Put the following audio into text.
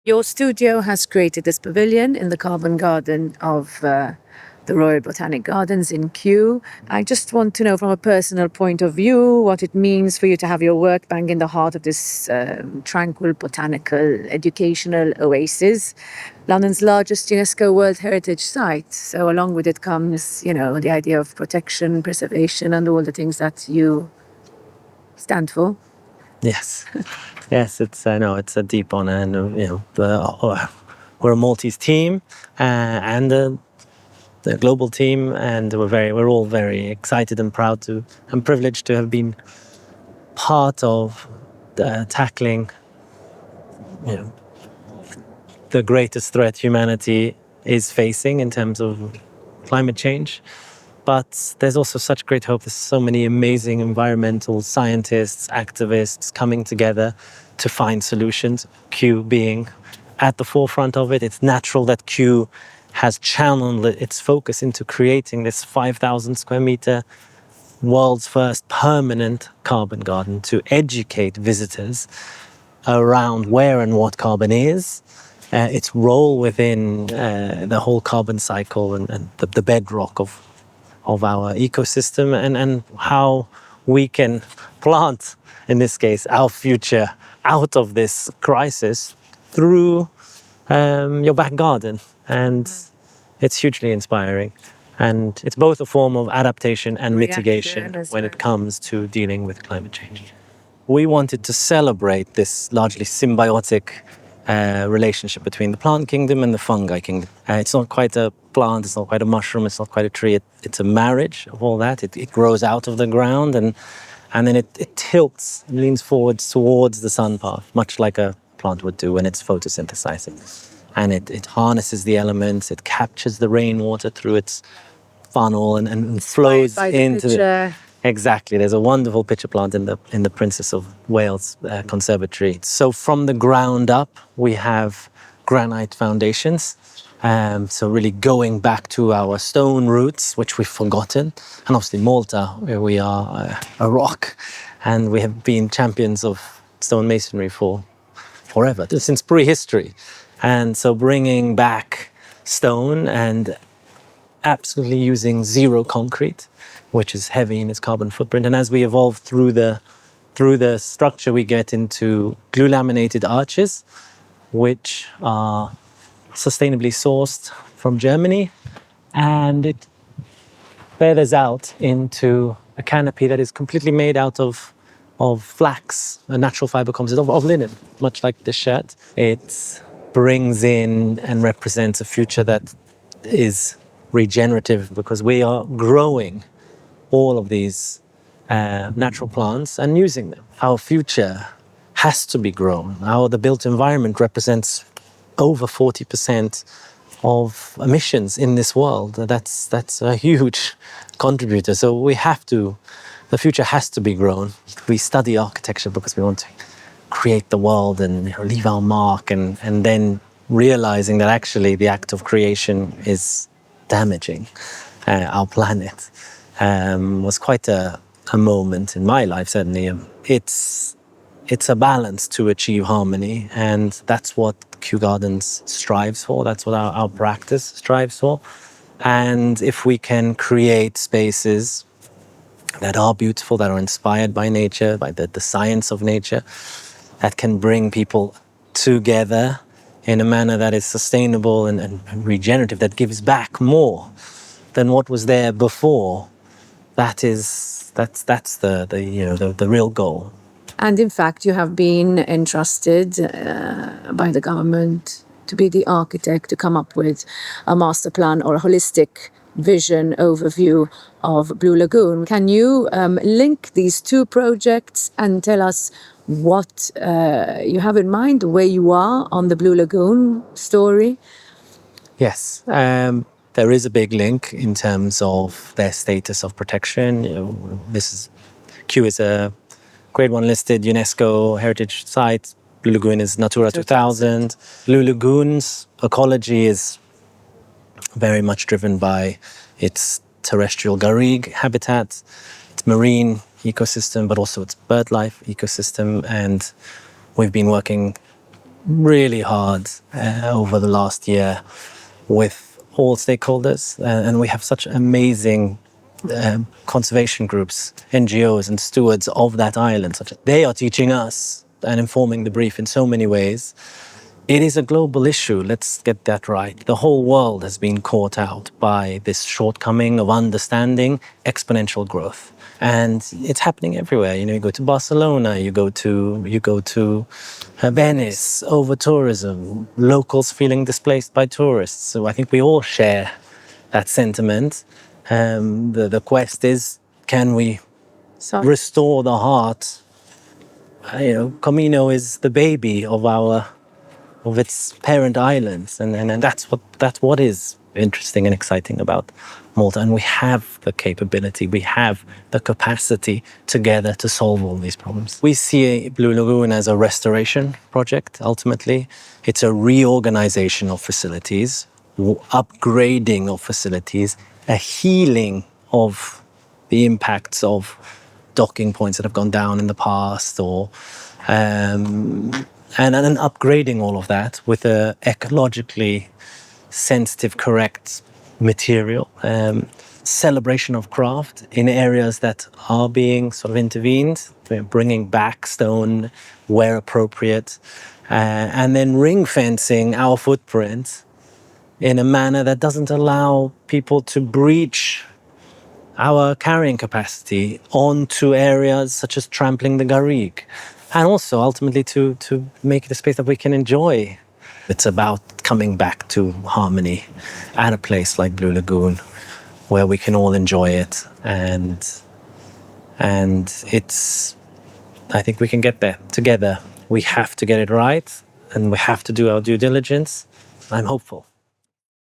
Your studio has created this pavilion in the carbon garden of the Royal Botanic Gardens in Kew. I just want to know from a personal point of view what it means for you to have your work bang in the heart of this tranquil botanical educational oasis, London's largest UNESCO World Heritage Site. So along with it comes, the idea of protection, preservation, and all the things that you stand for. Yes, yes, it's it's a deep honor, and we're a Maltese team and the global team, and we're all very excited and proud to and privileged to have been part of tackling the greatest threat humanity is facing in terms of climate change. But there's also such great hope. There's so many amazing environmental scientists, activists coming together to find solutions. Kew being at the forefront of it. It's natural that Kew has channeled its focus into creating this 5,000 square meter world's first permanent carbon garden to educate visitors around where and what carbon is, its role within the whole carbon cycle and the bedrock of our ecosystem, and how we can plant, in this case, our future out of this crisis through your back garden. And it's hugely inspiring. And it's both a form of adaptation and mitigation when it comes to dealing with climate change. We wanted to celebrate this largely symbiotic relationship between the plant kingdom and the fungi kingdom. It's not quite a plant, it's not quite a mushroom, it's not quite a tree. It's a marriage of all that. It grows out of the ground and then it tilts and leans forwards towards the sun path, much like a plant would do when it's photosynthesizing. And it harnesses the elements, it captures the rainwater through its funnel and flows into the... Exactly. There's a wonderful pitcher plant in the Princess of Wales Conservatory. So from the ground up, we have granite foundations. So really going back to our stone roots, which we've forgotten. And obviously Malta, where we are a rock. And we have been champions of stone masonry for forever, since prehistory. And so bringing back stone and absolutely using zero concrete, which is heavy in its carbon footprint. And as we evolve through the structure, we get into glue laminated arches, which are sustainably sourced from Germany. And it feathers out into a canopy that is completely made out of flax, a natural fibre composite of linen, much like this shirt. It brings in and represents a future that is regenerative, because we are growing all of these natural plants and using them. Our future has to be grown. The built environment represents over 40% of emissions in this world. That's a huge contributor. So the future has to be grown. We study architecture because we want to create the world and leave our mark, and then realizing that actually the act of creation is damaging our planet was quite a moment in my life, certainly. It's a balance to achieve harmony, and that's what Kew Gardens strives for. That's what our practice strives for. And if we can create spaces that are beautiful, that are inspired by nature, by the science of nature, that can bring people together in a manner that is sustainable and regenerative, that gives back more than what was there before, that's the real goal. And in fact, you have been entrusted by the government to be the architect to come up with a master plan or a holistic vision overview of Blue Lagoon. Can you link these two projects and tell us what you have in mind, where you are on the Blue Lagoon story? Yes. There is a big link in terms of their status of protection. Kew is a Grade 1 listed UNESCO heritage site. Blue Lagoon is Natura 2000. Blue Lagoon's ecology is very much driven by its terrestrial garrigue habitat, its marine ecosystem, but also its bird life ecosystem. And we've been working really hard over the last year with all stakeholders, and we have such amazing conservation groups, NGOs, and stewards of that island. They are teaching us and informing the brief in so many ways. It is a global issue, let's get that right. The whole world has been caught out by this shortcoming of understanding exponential growth. And it's happening everywhere. You go to Barcelona, you go to Venice, over tourism, locals feeling displaced by tourists. So I think we all share that sentiment. The quest is, can we restore the heart? Comino is the baby of its parent islands, and that's what is interesting and exciting about Malta. And we have the capability, we have the capacity together to solve all these problems. We see Blue Lagoon as a restoration project. Ultimately, it's a reorganization of facilities, upgrading of facilities, a healing of the impacts of docking points that have gone down in the past, or and then upgrading all of that with a ecologically sensitive, correct material. Celebration of craft in areas that are being sort of intervened, bringing back stone where appropriate, and then ring fencing our footprint in a manner that doesn't allow people to breach our carrying capacity onto areas such as trampling the garrigue, and also ultimately to make it a space that we can enjoy. It's about coming back to harmony at a place like Blue Lagoon where we can all enjoy it, and I think we can get there together. We have to get it right, and we have to do our due diligence. I'm hopeful.